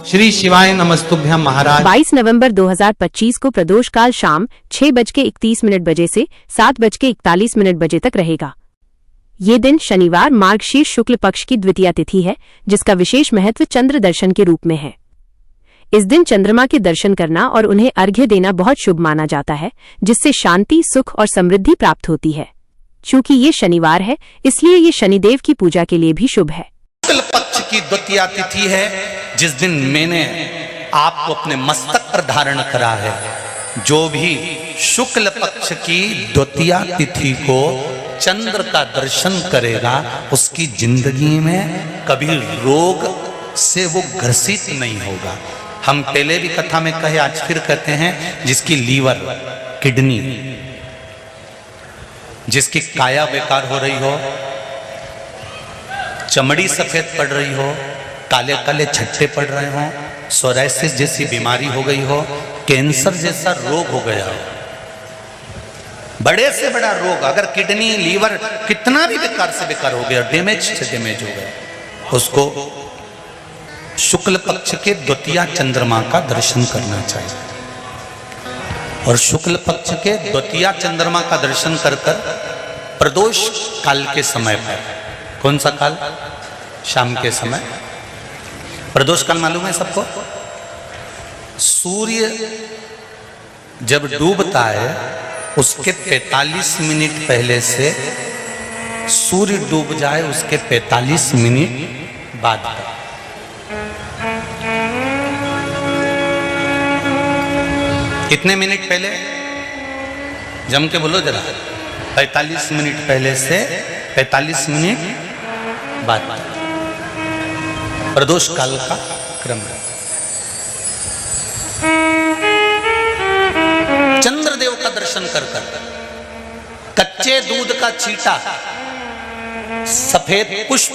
श्री शिवाय नमस्तुभ्यं महाराज। 22 नवंबर 2025 को प्रदोष काल शाम 6:31 बजे से 7:41 बजे तक रहेगा। ये दिन शनिवार मार्गशीर्ष शुक्ल पक्ष की द्वितीया तिथि है, जिसका विशेष महत्व चंद्र दर्शन के रूप में है। इस दिन चंद्रमा के दर्शन करना और उन्हें अर्घ्य देना बहुत शुभ माना जाता है, जिससे शांति, सुख और समृद्धि प्राप्त होती है। चूंकि ये शनिवार है, इसलिए ये शनिदेव की पूजा के लिए भी शुभ है। शुक्ल पक्ष की द्वितीया तिथि है, जिस दिन मैंने आपको अपने मस्तक पर धारण करा है। जो भी शुक्ल पक्ष की द्वितीया तिथि को चंद्र का दर्शन करेगा, उसकी जिंदगी में कभी रोग से वो ग्रसित नहीं होगा। हम पहले भी कथा में कहे, आज फिर कहते हैं, जिसकी लीवर, किडनी, जिसकी काया बेकार हो रही हो, चमड़ी सफेद पड़ रही हो, काले काले छट्टे पड़ रहे हो, सोराइसिस जैसी बीमारी हो गई हो, कैंसर जैसा रोग हो गया हो, बड़े से बड़ा रोग, अगर किडनी, लीवर कितना भी बेकार से बेकार हो गया, डैमेज से डैमेज हो गया, उसको शुक्ल पक्ष के द्वितीया चंद्रमा का दर्शन करना चाहिए। और शुक्ल पक्ष के द्वितीया चंद्रमा का दर्शन कर कर प्रदोष काल के समय पर, कौन सा काल? शाम के समय। प्रदोष काल मालूम है सबको? सूर्य जब डूबता है उसके 45 मिनट पहले से सूर्य डूब जाए उसके 45 मिनट बाद का। कितने मिनट पहले? जम के बोलो जरा। 45 मिनट पहले से 45 मिनट बाद प्रदोष काल का क्रम है। चंद्रदेव का दर्शन कर कर कच्चे दूध का छींटा, सफेद पुष्प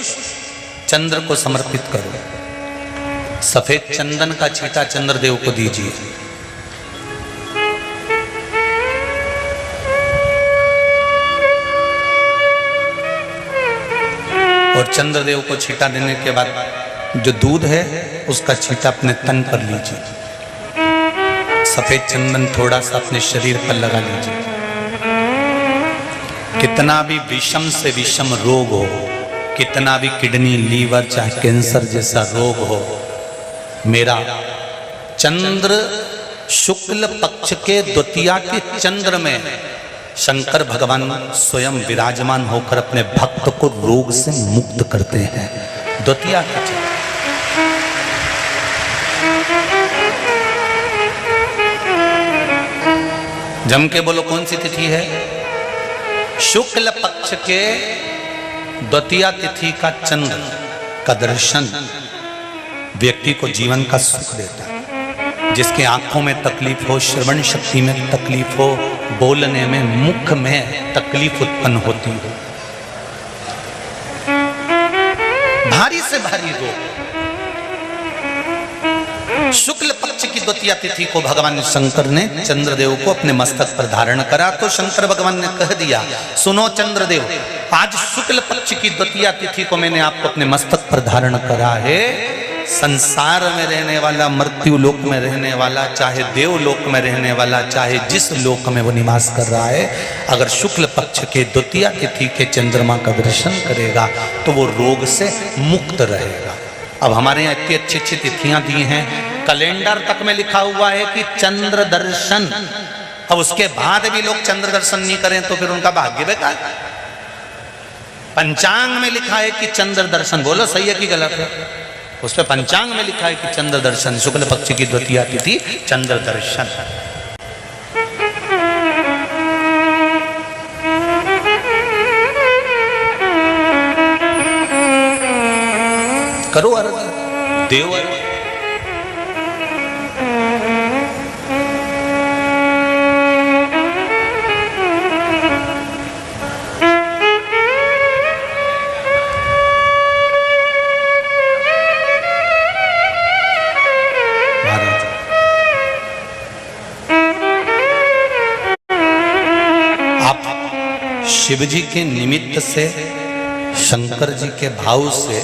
चंद्र को समर्पित करो। सफेद चंदन का छींटा चंद्रदेव को दीजिए। और चंद्रदेव को छींटा देने के बाद जो दूध है उसका छींटा अपने तन पर लीजिए। सफेद चंदन थोड़ा सा अपने शरीर पर लगा लीजिए। कितना भी विषम से विषम रोग हो, कितना भी किडनी, लीवर, चाहे कैंसर जैसा रोग हो, मेरा चंद्र शुक्ल पक्ष के द्वितीया के चंद्र में शंकर भगवान स्वयं विराजमान होकर अपने भक्त को रोग से मुक्त करते हैं। द्वितीया का चंद्र। जम के बोलो, कौन सी तिथि है? शुक्ल पक्ष के द्वितीया तिथि का चंद्र का दर्शन व्यक्ति को जीवन का सुख देता है। जिसके आंखों में तकलीफ हो, श्रवण शक्ति में तकलीफ हो, बोलने में, मुख में तकलीफ उत्पन्न होती हो, भारी से भारी रोग, शुक्ल पक्ष की द्वितीया तिथि को भगवान शंकर ने चंद्रदेव को अपने मस्तक पर धारण करा। तो शंकर भगवान ने कह दिया, सुनो चंद्रदेव, आज शुक्ल पक्ष की द्वितीया तिथि को मैंने आपको अपने मस्तक पर धारण करा है। संसार में रहने वाला, मृत्यु लोक में रहने वाला, चाहे देवलोक में रहने वाला, चाहे जिस लोक में वो निवास कर रहा है, अगर शुक्ल पक्ष के द्वितीया तिथि के चंद्रमा का दर्शन करेगा तो वो रोग से मुक्त रहेगा। अब हमारे यहाँ इतनी अच्छी अच्छी तिथियां दी हैं, कैलेंडर तक में लिखा हुआ है कि चंद्र दर्शन। अब उसके बाद भी लोग चंद्र दर्शन नहीं करें तो फिर उनका भाग्य बेकार। पंचांग में लिखा है कि चंद्र दर्शन, बोलो सही है कि गलत है? उस पर पंचांग में लिखा है कि चंद्र दर्शन, शुक्ल पक्ष की द्वितीया तिथि चंद्र दर्शन। करो अर्घ, देव अर्घ। शिव जी के निमित्त से, शंकर जी के भाव से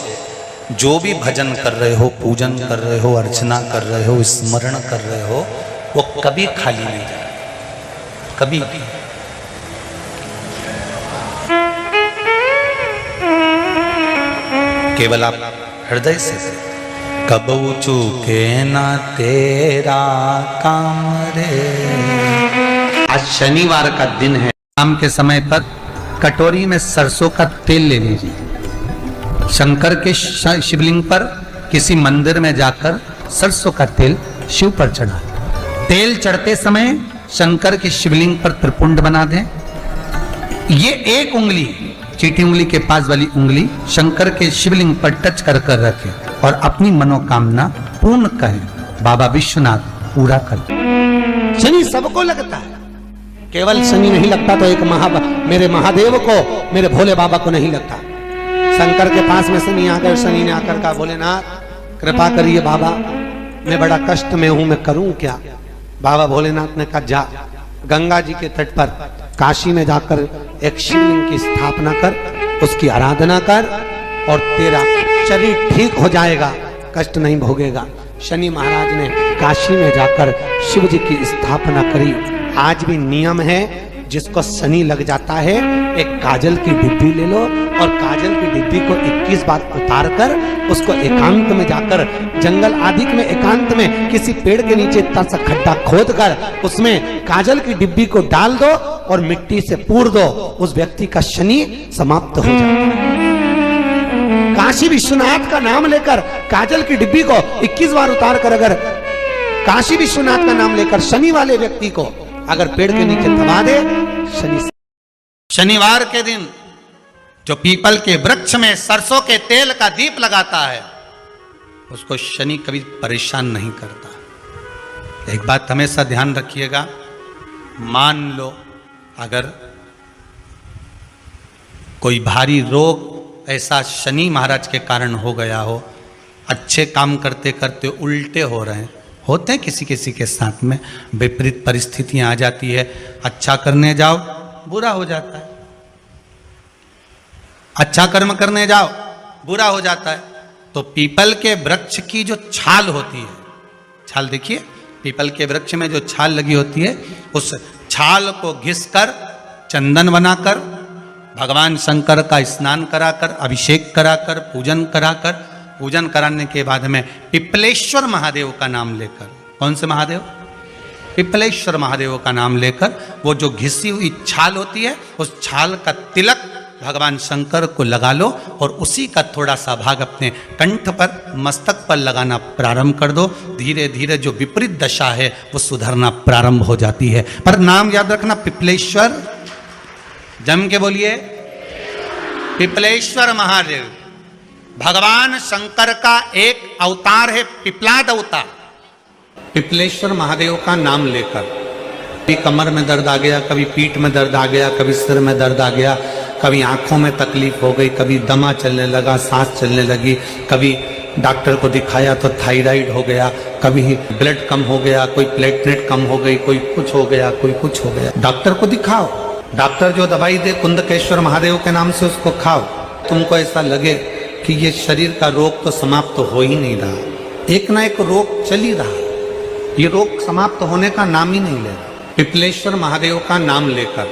जो भी भजन कर रहे हो, पूजन कर रहे हो, अर्चना कर रहे हो, स्मरण कर रहे हो, वो कभी खाली नहीं जाए, कभी भी। केवल आप हृदय से कबू चूके ना तेरा काम रे। आज शनिवार का दिन है, शाम के समय पर कटोरी में सरसों का तेल ले लीजिए, शंकर के शिवलिंग पर किसी मंदिर में जाकर सरसों का तेल शिव पर चढ़ा। तेल चढ़ते समय शंकर के शिवलिंग पर त्रिपुंड बना दें। ये एक उंगली, चीटी उंगली के पास वाली उंगली शंकर के शिवलिंग पर टच कर कर रखें और अपनी मनोकामना पूर्ण करें, बाबा विश्वनाथ पूरा कर। शनि सबको लगता है, केवल शनि नहीं लगता तो एक मेरे महादेव को, मेरे भोले बाबा को नहीं लगता। शंकर के पास में शनि आकर, शनि ने आकर कहा, भोलेनाथ कृपा करिए बाबा, मैं बड़ा कष्ट में हूं, मैं करूं क्या? बाबा भोलेनाथ ने कहा, जा गंगा जी के तट पर काशी में जाकर एक शिवलिंग की स्थापना कर, उसकी आराधना कर और तेरा शरीर ठीक हो जाएगा, कष्ट नहीं भोगेगा। शनि महाराज ने काशी में जाकर शिव जी की स्थापना करी। आज भी नियम है, जिसको शनि लग जाता है एक काजल की डिब्बी ले लो और काजल की डिब्बी को 21 बार उतार कर उसको एकांत में जाकर, जंगल आदि में एकांत में किसी पेड़ के नीचे इतना सा खड्डा खोद कर उसमें काजल की डिब्बी को डाल दो और मिट्टी से पूर दो, उस व्यक्ति का शनि समाप्त हो जाता है। काशी विश्वनाथ का नाम लेकर काजल की डिब्बी को 21 बार उतार कर अगर काशी विश्वनाथ का नाम लेकर शनि वाले व्यक्ति को अगर पेड़ के नीचे दबा दे, शनिवार के दिन जो पीपल के वृक्ष में सरसों के तेल का दीप लगाता है उसको शनि कभी परेशान नहीं करता। एक बात हमेशा ध्यान रखिएगा, मान लो अगर कोई भारी रोग ऐसा शनि महाराज के कारण हो गया हो, अच्छे काम करते करते उल्टे हो रहे हैं, होते हैं किसी किसी के साथ में, विपरीत परिस्थितियां आ जाती है, अच्छा करने जाओ बुरा हो जाता है, अच्छा कर्म करने जाओ बुरा हो जाता है। तो पीपल के वृक्ष की जो छाल होती है, छाल देखिए, पीपल के वृक्ष में जो छाल लगी होती है, उस छाल को घिसकर चंदन बनाकर भगवान शंकर का स्नान कराकर, अभिषेक कराकर, पूजन कराकर, पूजन कराने के बाद में पिपलेश्वर महादेव का नाम लेकर, कौन से महादेव? पिपलेश्वर महादेव का नाम लेकर वो जो घिसी हुई छाल होती है उस छाल का तिलक भगवान शंकर को लगा लो और उसी का थोड़ा सा भाग अपने कंठ पर, मस्तक पर लगाना प्रारंभ कर दो। धीरे धीरे जो विपरीत दशा है वो सुधरना प्रारंभ हो जाती है। पर नाम याद रखना, पिपलेश्वर, जम के बोलिए, पिपलेश्वर महादेव भगवान शंकर का एक अवतार है, पिपलाद अवतार। पिपलेश्वर महादेव का नाम लेकर कभी कमर में दर्द आ गया, कभी पीठ में दर्द आ गया, कभी सिर में दर्द आ गया, कभी आंखों में तकलीफ हो गई, कभी दमा चलने लगा, सांस चलने लगी, कभी डॉक्टर को दिखाया तो थायराइड हो गया, कभी ब्लड कम हो गया, कोई प्लेटलेट कम हो गई, कोई कुछ हो गया, कोई कुछ हो गया, डॉक्टर को दिखाओ। डॉक्टर जो दवाई दे कुंदकेश्वर महादेव के नाम से उसको खाओ। तुमको ऐसा लगे कि ये शरीर का रोग तो समाप्त हो ही नहीं रहा, एक ना एक रोग चल ही रहा, ये रोग समाप्त होने का नाम ही नहीं ले रहा। पिपलेश्वर महादेव का नाम लेकर,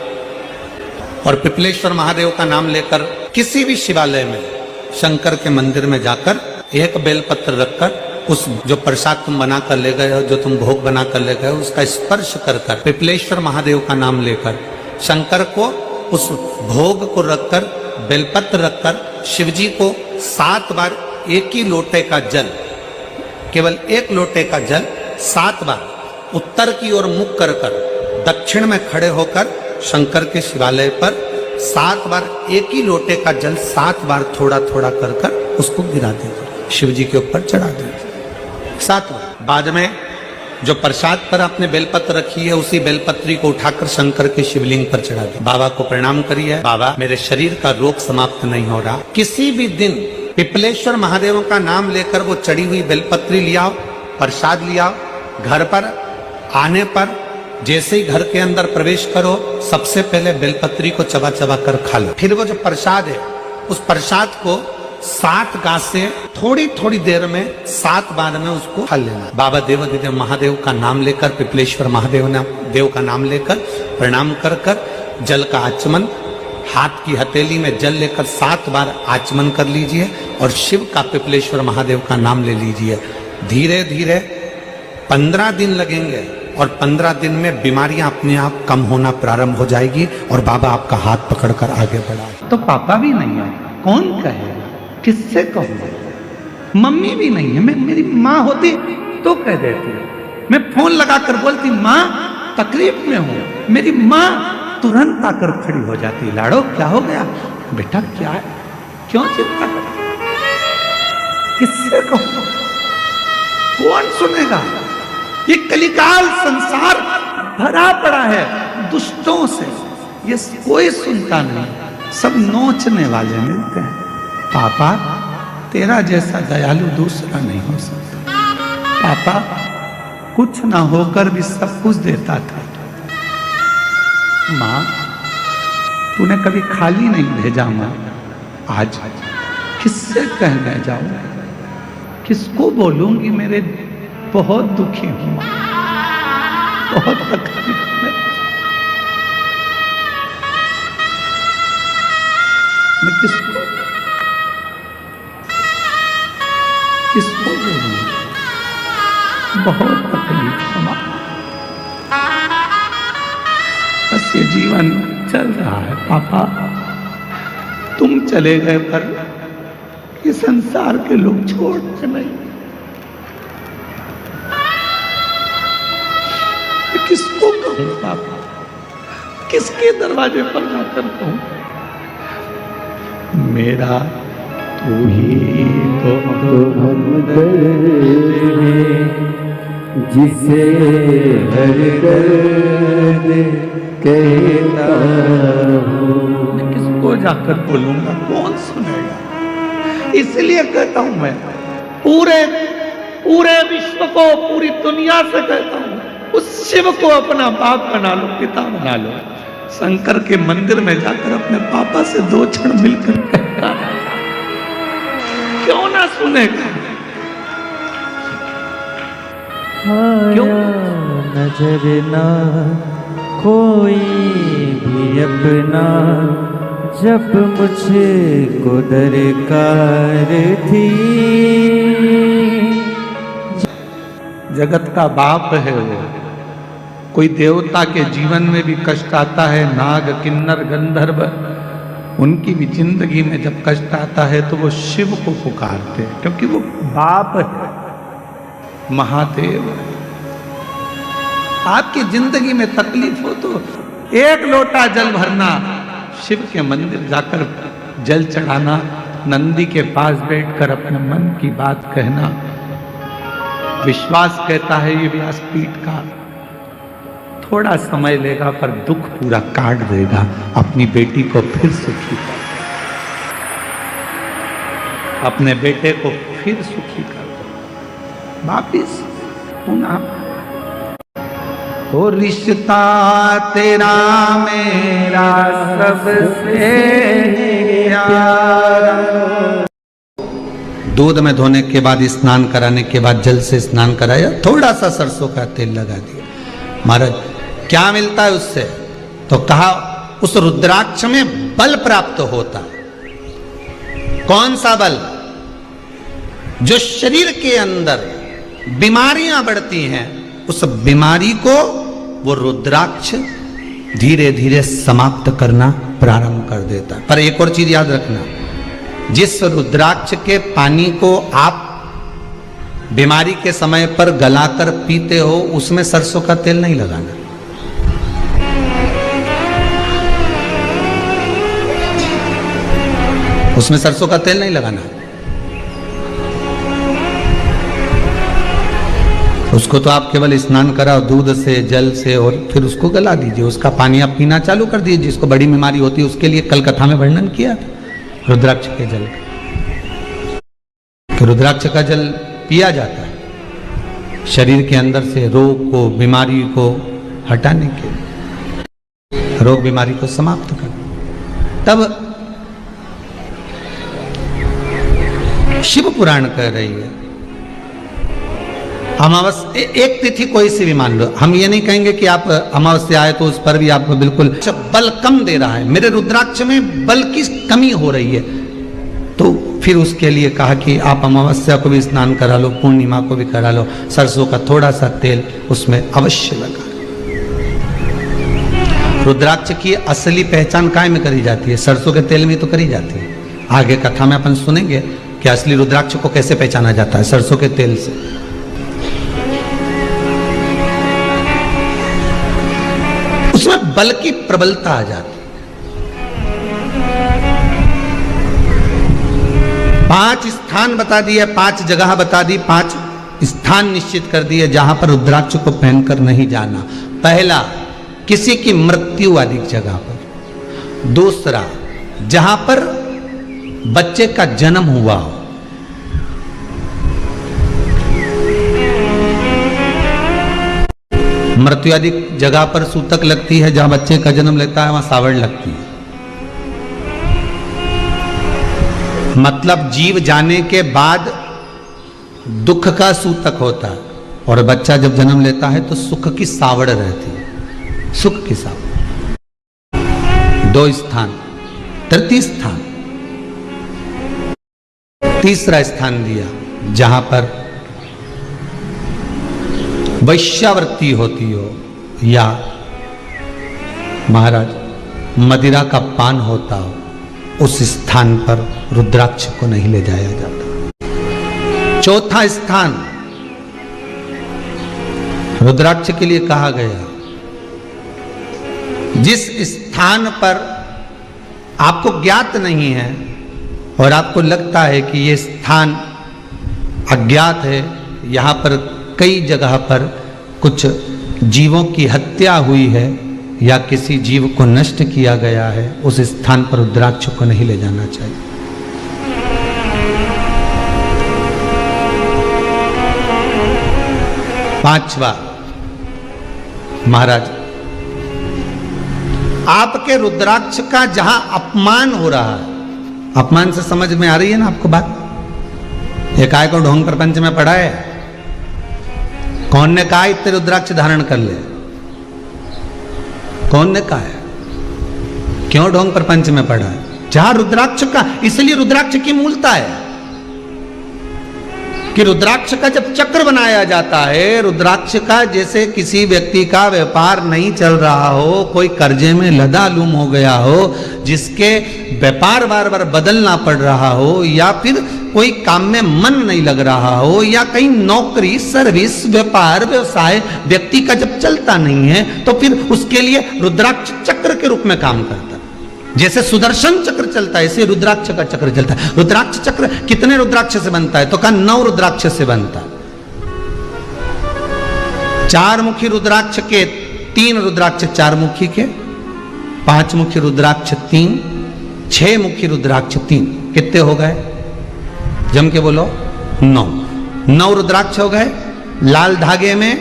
और पिपलेश्वर महादेव का नाम लेकर किसी भी शिवालय में, शंकर के मंदिर में जाकर एक बेलपत्र रखकर उस जो प्रसाद तुम बना कर ले गए हो, जो तुम भोग बना कर ले गए हो, उसका स्पर्श कर कर पिपलेश्वर महादेव का नाम लेकर शंकर को उस भोग को रखकर, बेलपत्र रखकर शिवजी को 7 बार एक ही लोटे का जल, केवल एक लोटे का जल 7 बार उत्तर की ओर मुख कर कर दक्षिण में खड़े होकर शंकर के शिवालय पर 7 बार एक ही लोटे का जल 7 बार थोड़ा थोड़ा कर कर उसको गिरा दीजिए, शिव जी के ऊपर चढ़ा दीजिए 7 बार। बाद में जो प्रसाद पर आपने बेलपत्र रखी है उसी बेलपत्री को उठाकर शंकर के शिवलिंग पर चढ़ा दीजिए। बाबा को प्रणाम करिए, बाबा मेरे शरीर का रोग समाप्त नहीं हो रहा। किसी भी दिन पिपलेश्वर महादेव का नाम लेकर वो चढ़ी हुई बेलपत्री लियाओ, प्रसाद लियाओ, घर पर आने पर जैसे ही घर के अंदर प्रवेश करो सबसे पहले बेलपत्री को चबा चबा कर खा लो। फिर वो जो प्रसाद है उस प्रसाद को 7 गासें थोड़ी थोड़ी देर में 7 बार में उसको हल लेना। बाबा देवाधिदेव महादेव का नाम लेकर, पिपलेश्वर महादेव देव का नाम लेकर प्रणाम कर कर जल का आचमन, हाथ की हथेली में जल लेकर 7 बार आचमन कर लीजिए और शिव का, पिपलेश्वर महादेव का नाम ले लीजिए। धीरे धीरे 15 दिन लगेंगे और 15 दिन में बीमारियां अपने आप कम होना प्रारंभ हो जाएगी और बाबा आपका हाथ पकड़कर आगे बढ़ाए। तो पापा भी नहीं है, कौन कहेगा, किससे कहूँगा? मम्मी भी नहीं है, मैं मेरी माँ होती तो कह देती, मैं फोन लगाकर बोलती माँ तकलीफ में हूँ, मेरी माँ तुरंत आकर खड़ी हो जाती, लाड़ो क्या हो गया बेटा, क्या है, क्यों चिंता कर, किससे कहूँ, कौन सुनेगा? ये कलिकाल संसार भरा पड़ा है दुष्टों से, ये कोई सुनता नहीं, सब नोचने वाले मिलते हैं। पापा तेरा जैसा दयालु दूसरा नहीं हो सकता। पापा कुछ ना होकर भी सब कुछ देता था। माँ तूने कभी खाली नहीं भेजा माँ, आज किससे कहने जाऊं, किसको बोलूंगी, मेरे बहुत दुखी हूं, बहुत तकलीफ में, मैं किसको बोलूं, बहुत तकलीफ है, बस ये जीवन चल रहा है। पापा तुम चले गए पर ये संसार के लोग छोड़ते नहीं, किसको कहूं पापा, किसके दरवाजे पर जाकर कहूं, मेरा तू ही तो हम दर्द है जिसे हर दर्द कहता हूं। मैं किसको जाकर बोलूंगा, कौन सुनेगा? इसलिए कहता हूं मैं पूरे विश्व को, पूरी दुनिया से कहता हूं, उस शिव को अपना बाप बना लो, पिता बना लो। शंकर के मंदिर में जाकर अपने पापा से 2 क्षण मिलकर कहना, क्यों ना सुनेगा? क्यों नजर ना कोई भी अपना, जब मुझको दरकार थी। जगत का बाप है वो, कोई देवता के जीवन में भी कष्ट आता है, नाग किन्नर गंधर्व, उनकी भी जिंदगी में जब कष्ट आता है तो वो शिव को पुकारते हैं, क्योंकि वो बाप है, महादेव है। आपकी जिंदगी में तकलीफ हो तो 1 लोटा जल भरना, शिव के मंदिर जाकर जल चढ़ाना, नंदी के पास बैठकर अपने मन की बात कहना। विश्वास कहता है ये व्यासपीठ का थोड़ा समय लेगा पर दुख पूरा काट देगा, अपनी बेटी को फिर सुखी कर, अपने बेटे को फिर सुखी कर, वापिस पुनः। ओ रिश्ता तेरा मेरा सबसे प्यारा। दूध में धोने के बाद, स्नान कराने के बाद जल से स्नान कराया, थोड़ा सा सरसों का तेल लगा दिया। महाराज क्या मिलता है उससे? तो कहा उस रुद्राक्ष में बल प्राप्त होता है। कौन सा बल? जो शरीर के अंदर बीमारियां बढ़ती हैं, उस बीमारी को वो रुद्राक्ष धीरे धीरे समाप्त करना प्रारंभ कर देता है। पर एक और चीज याद रखना, जिस रुद्राक्ष के पानी को आप बीमारी के समय पर गलाकर पीते हो, उसमें सरसों का तेल नहीं लगाना। उसमें सरसों का तेल नहीं लगाना। उसको तो आप केवल स्नान कराओ दूध से, जल से, और फिर उसको गला दीजिए, उसका पानी आप पीना चालू कर दीजिए। जिसको बड़ी बीमारी होती है उसके लिए कल कथा में वर्णन किया था रुद्राक्ष के जल का। रुद्राक्ष का जल पिया जाता है शरीर के अंदर से रोग को, बीमारी को हटाने के लिए, रोग बीमारी को समाप्त कर। तब शिव पुराण कह रही है। अमावस्या एक तिथि कोई सी भी मान लो, हम ये नहीं कहेंगे कि आप अमावस्या आए तो उस पर भी आपको बिल्कुल बल कम दे रहा है, मेरे रुद्राक्ष में बल की कमी हो रही है, तो फिर उसके लिए कहा कि आप अमावस्या को भी स्नान करा लो, पूर्णिमा को भी करा लो, सरसों का थोड़ा सा तेल उसमें अवश्य लगा। रुद्राक्ष की असली पहचान काय में करी जाती है? सरसों के तेल में तो करी जाती है। आगे कथा में अपन सुनेंगे कि असली रुद्राक्ष को कैसे पहचाना जाता है, सरसों के तेल से। उसमें बल की प्रबलता आ जाती। 5 स्थान बता दिए, 5 जगह बता दी, 5 स्थान निश्चित कर दिए जहां पर रुद्राक्ष को पहनकर नहीं जाना। पहला, किसी की मृत्यु वाली जगह पर। दूसरा, जहां पर बच्चे का जन्म हुआ हो। मृत्यु आदि जगह पर सूतक लगती है, जहां बच्चे का जन्म लेता है वहां सावड़ लगती है। मतलब जीव जाने के बाद दुख का सूतक होता है, और बच्चा जब जन्म लेता है तो सुख की सावड़ रहती है, सुख की सावड़। 2 स्थान। तृतीय स्थान, तीसरा स्थान दिया जहां पर वैश्यावृत्ति होती हो या महाराज मदिरा का पान होता हो, उस स्थान पर रुद्राक्ष को नहीं ले जाया जाता। चौथा स्थान रुद्राक्ष के लिए कहा गया, जिस स्थान पर आपको ज्ञात नहीं है और आपको लगता है कि यह स्थान अज्ञात है, यहां पर कई जगह पर कुछ जीवों की हत्या हुई है या किसी जीव को नष्ट किया गया है, उस स्थान पर रुद्राक्ष को नहीं ले जाना चाहिए। पांचवा, महाराज आपके रुद्राक्ष का जहां अपमान हो रहा है, अपमान से समझ में आ रही है ना आपको बात? एक आय को ढोंग प्रपंच में पढ़ा है, कौन ने कहा इतने रुद्राक्ष धारण कर ले? कौन ने कहा है? क्यों ढोंग प्रपंच में पढ़ा है? जहां रुद्राक्ष का, इसलिए रुद्राक्ष की मूलता है कि रुद्राक्ष का जब चक्र बनाया जाता है, रुद्राक्ष का जैसे किसी व्यक्ति का व्यापार नहीं चल रहा हो, कोई कर्जे में लदालूम हो गया हो, जिसके व्यापार बार बार बदलना पड़ रहा हो, या फिर कोई काम में मन नहीं लग रहा हो, या कहीं नौकरी सर्विस व्यापार व्यवसाय व्यक्ति का जब चलता नहीं है, तो फिर उसके लिए रुद्राक्ष चक्र के रूप में काम करता है। जैसे सुदर्शन चक्र चलता है, ऐसे रुद्राक्ष का चक्र चलता है। रुद्राक्ष चक्र कितने रुद्राक्ष से बनता है? तो कहा 9 रुद्राक्ष से बनता है। 4 मुखी रुद्राक्ष के 3 रुद्राक्ष 4 मुखी के, 5 मुखी रुद्राक्ष 3, 6 मुखी रुद्राक्ष 3, कितने हो गए? जम के बोलो 9 रुद्राक्ष हो गए। लाल धागे में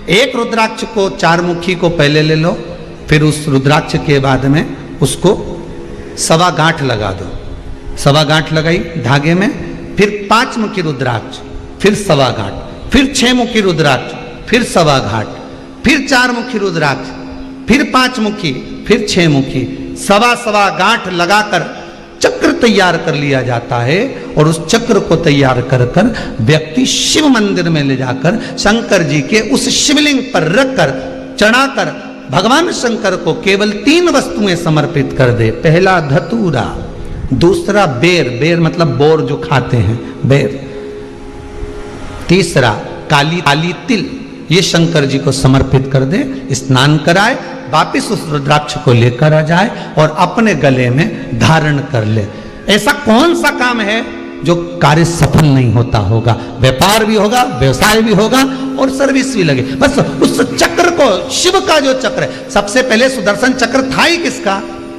एक रुद्राक्ष को 4 मुखी को पहले ले लो, फिर उस रुद्राक्ष के बाद में उसको 1.25 गांठ लगा दो। 1.25 गांठ लगाई धागे में, फिर 5 मुखी रुद्राक्ष, फिर 1.25 गांठ, फिर 6 मुखी रुद्राक्ष, फिर 1.25 गांठ, फिर 4 मुखी रुद्राक्ष, फिर 5 मुखी, फिर 6 मुखी, 1.25 गांठ लगाकर चक्र तैयार कर लिया जाता है। और उस चक्र को तैयार कर कर व्यक्ति शिव मंदिर में ले जाकर शंकर जी के उस शिवलिंग पर रखकर चढ़ाकर भगवान शंकर को केवल 3 वस्तुएं समर्पित कर दे। पहला धतूरा, दूसरा बेर, बेर मतलब बोर जो खाते हैं बेर, तीसरा काली तिल, ये शंकर जी को समर्पित कर दे, स्नान कराए, वापिस उस रुद्राक्ष को लेकर आ जाए और अपने गले में धारण कर ले। ऐसा कौन सा काम है जो कार्य सफल नहीं होता होगा? व्यापार भी होगा, व्यवसाय भी होगा और सर्विस भी लगे। बस उस चक्र को, शिव का जो चक्र है, सबसे पहले सुदर्शन चक्र था ही किसका?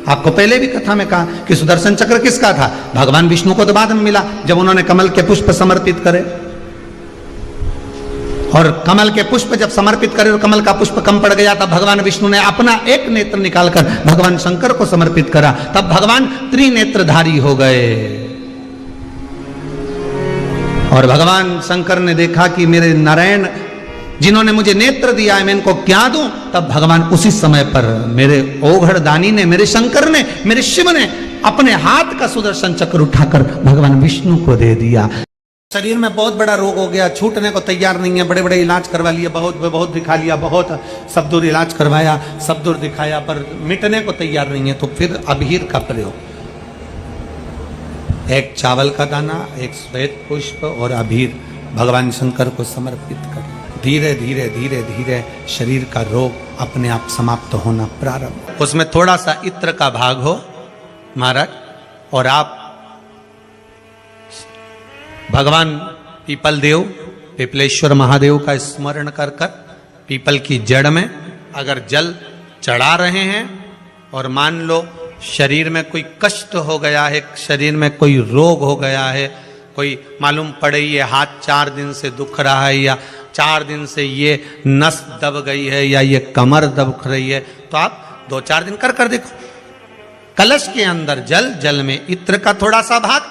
आपको पहले भी कथा में कहा कि सुदर्शन चक्र किसका था? भगवान विष्णु को तो बाद में मिला, जब उन्होंने कमल के पुष्प समर्पित करे। और कमल के पुष्प जब समर्पित करे और कमल का पुष्प कम पड़ गया, तब भगवान विष्णु ने अपना एक नेत्र निकालकर भगवान शंकर को समर्पित करा, तब भगवान त्रिनेत्रधारी हो गए। और भगवान शंकर ने देखा कि मेरे नारायण जिन्होंने मुझे नेत्र दिया है मैं इनको क्या दूं, तब भगवान उसी समय पर मेरे ओघड़ दानी ने, मेरे शंकर ने, मेरे शिव ने अपने हाथ का सुदर्शन चक्र उठाकर भगवान विष्णु को दे दिया। शरीर में बहुत बड़ा रोग हो गया, छूटने को तैयार नहीं है, बड़े बड़े इलाज करवा लिए, बहुत दिखा लिया, बहुत सब दूर इलाज करवाया, सब दूर दिखाया, पर मिटने को तैयार नहीं है। तो फिर अबीर का प्रयोग, एक चावल का दाना, एक श्वेत पुष्प और अबीर भगवान शंकर को समर्पित कर धीरे धीरे धीरे धीरे शरीर का रोग अपने आप समाप्त होना प्रारंभ। उसमें थोड़ा सा इत्र का भाग हो महाराज, और आप भगवान पीपल देव, पिपलेश्वर महादेव का स्मरण कर कर पीपल की जड़ में अगर जल चढ़ा रहे हैं और मान लो शरीर में कोई कष्ट हो गया है, शरीर में कोई रोग हो गया है, कोई मालूम पड़े ये हाथ 4 दिन से दुख रहा है, या 4 दिन से ये नस दब गई है, या ये कमर दब रही है, तो आप 2-4 दिन कर देखो। कलश के अंदर जल, जल में इत्र का थोड़ा सा भाग,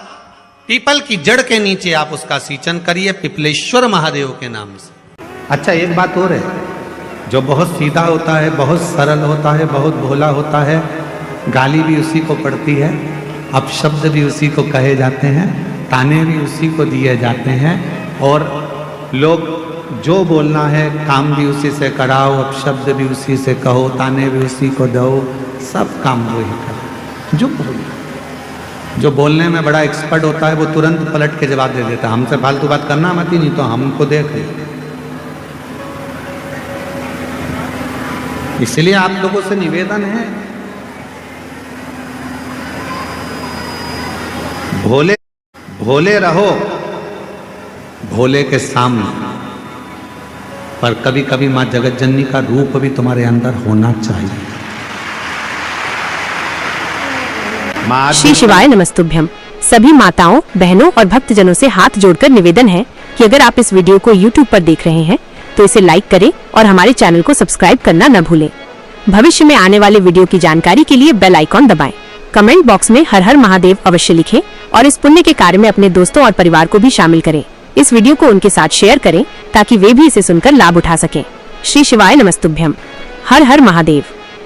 पीपल की जड़ के नीचे आप उसका सींचन करिए पिपलेश्वर महादेव के नाम से। अच्छा एक बात और है, जो बहुत सीधा होता है, बहुत सरल होता है, बहुत भोला होता है, गाली भी उसी को पड़ती है, अपशब्द भी उसी को कहे जाते हैं, ताने भी उसी को दिए जाते हैं, और लोग जो बोलना है काम भी उसी से कराओ, अपशब्द भी उसी से कहो, ताने भी उसी को दो, सब काम वही करो। जो बोलने में बड़ा एक्सपर्ट होता है वो तुरंत पलट के जवाब दे देता है, हमसे फालतू बात करना मत ही, नहीं तो हमको देख ले। इसलिए आप लोगों से निवेदन है, भोले भोले रहो भोले के सामने, पर कभी कभी मां जगत जननी का रूप भी तुम्हारे अंदर होना चाहिए। श्री शिवाय नमस्तुभ्यम। सभी माताओं, बहनों और भक्तजनों से हाथ जोड़कर निवेदन है कि अगर आप इस वीडियो को YouTube पर देख रहे हैं तो इसे लाइक करें और हमारे चैनल को सब्सक्राइब करना न भूलें। भविष्य में आने वाले वीडियो की जानकारी के लिए बेल आइकॉन दबाएं। कमेंट बॉक्स में हर हर महादेव अवश्य लिखें और इस पुण्य के कार्य में अपने दोस्तों और परिवार को भी शामिल करें। इस वीडियो को उनके साथ शेयर करें ताकि वे भी इसे सुनकर लाभ उठा सकें। श्री शिवाय नमस्तुभ्यम। हर हर महादेव।